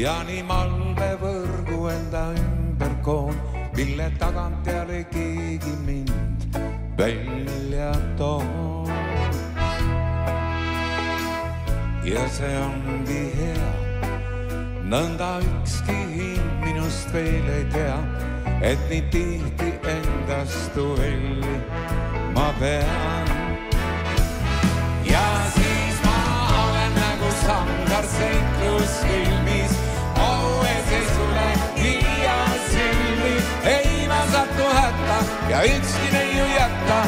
ja nii malbevõrgu enda ümber koon, mille tagant jälle keegi mind välja too. Ja see ongi hea, nõnda ükski hind minust veel ei tea, et nii tihti endast duelli ma pean. Ja siis ma olen nagu sangar seiklusfilmis, aues ei sule hilja silmi, ei ma satu hätta ja ükski neiu jätta,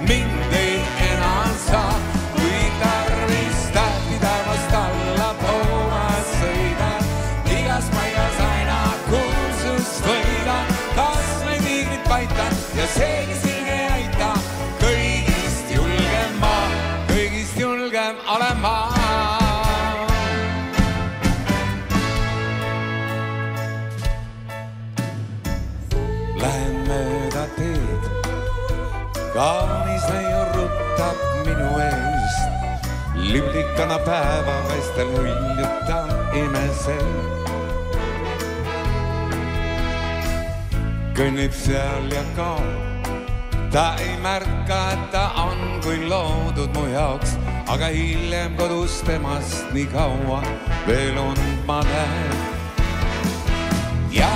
mind ei enam saa, kui tarvis tähtida vast alla pooma sõidan, igas paigas aina kuulsust võidan, kas või tiigrit paitan ja seegi siin ei aita, kõigist julgem olen ma. Lähen mööda teed, kaunis neiu ruttab minu eest, liblikana päeva vestel huljuta imesel. Kõnnib seal ja kaob, ta ei märka, et ta on kui loodud mu jaoks, aga hiljem kodus temast nii kaua veel und ma näen. Ja